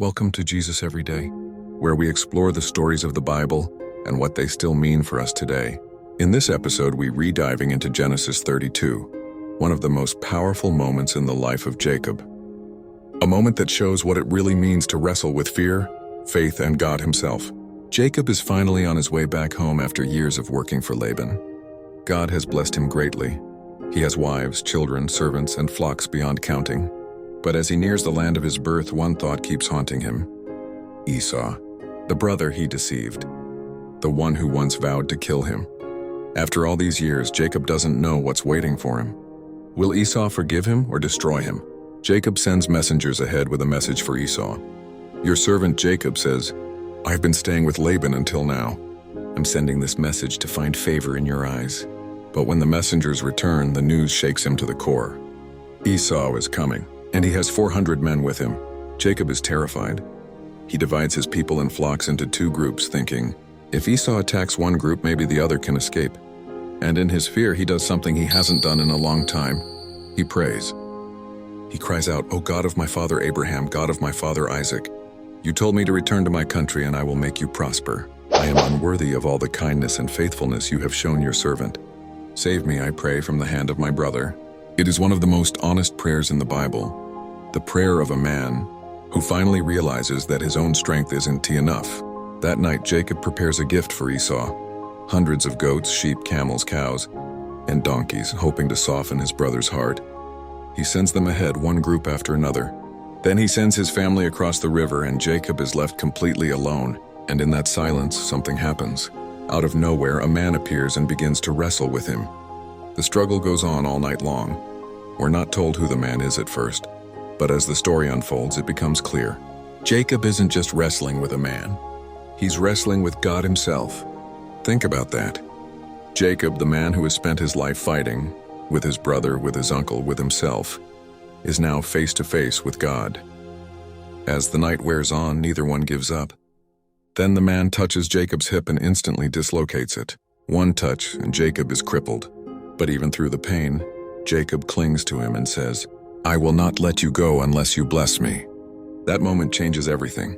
Welcome to Jesus Every Day, where we explore the stories of the Bible and what they still mean for us today. In this episode, we re-diving into Genesis 32, one of the most powerful moments in the life of Jacob. A moment that shows what it really means to wrestle with fear, faith, and God himself. Jacob is finally on his way back home after years of working for Laban. God has blessed him greatly. He has wives, children, servants, and flocks beyond counting. But as he nears the land of his birth, one thought keeps haunting him. Esau, the brother he deceived, the one who once vowed to kill him. After all these years, Jacob doesn't know what's waiting for him. Will Esau forgive him or destroy him? Jacob sends messengers ahead with a message for Esau. Your servant Jacob says, I've been staying with Laban until now. I'm sending this message to find favor in your eyes. But when the messengers return, the news shakes him to the core. Esau is coming, and he has 400 men with him. Jacob is terrified. He divides his people and flocks into two groups, thinking, if Esau attacks one group, maybe the other can escape. And in his fear, he does something he hasn't done in a long time. He prays. He cries out, O God of my father Abraham, God of my father Isaac, you told me to return to my country and I will make you prosper. I am unworthy of all the kindness and faithfulness you have shown your servant. Save me, I pray, from the hand of my brother. It is one of the most honest prayers in the Bible, the prayer of a man who finally realizes that his own strength isn't enough. That night, Jacob prepares a gift for Esau, hundreds of goats, sheep, camels, cows, and donkeys, hoping to soften his brother's heart. He sends them ahead, one group after another. Then he sends his family across the river, and Jacob is left completely alone. And in that silence, something happens. Out of nowhere, a man appears and begins to wrestle with him. The struggle goes on all night long. We're not told who the man is at first, but as the story unfolds, it becomes clear. Jacob isn't just wrestling with a man. He's wrestling with God himself. Think about that. Jacob, the man who has spent his life fighting, with his brother, with his uncle, with himself, is now face to face with God. As the night wears on, neither one gives up. Then the man touches Jacob's hip and instantly dislocates it. One touch, and Jacob is crippled. But even through the pain, Jacob clings to him and says, I will not let you go unless you bless me. That moment changes everything.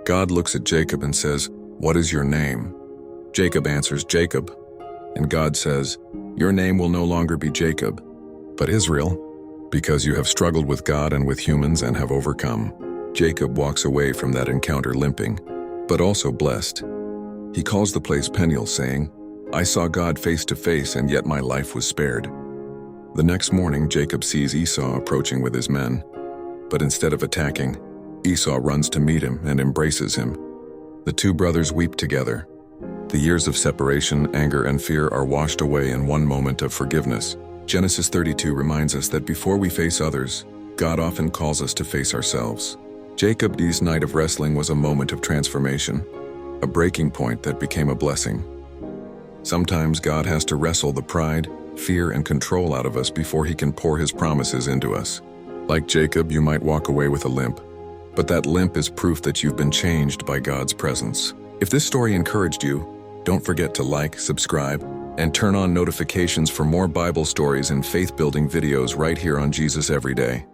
God looks at Jacob and says, What is your name? Jacob answers, Jacob. And God says, Your name will no longer be Jacob, but Israel, because you have struggled with God and with humans and have overcome. Jacob walks away from that encounter limping, but also blessed. He calls the place Peniel, saying, I saw God face to face, and yet my life was spared. The next morning, Jacob sees Esau approaching with his men. But instead of attacking, Esau runs to meet him and embraces him. The two brothers weep together. The years of separation, anger, and fear are washed away in one moment of forgiveness. Genesis 32 reminds us that before we face others, God often calls us to face ourselves. Jacob's night of wrestling was a moment of transformation, a breaking point that became a blessing. Sometimes God has to wrestle the pride, fear, and control out of us before he can pour his promises into us. Like Jacob, you might walk away with a limp, but that limp is proof that you've been changed by God's presence. If this story encouraged you, don't forget to like, subscribe, and turn on notifications for more Bible stories and faith-building videos right here on Jesus Every Day.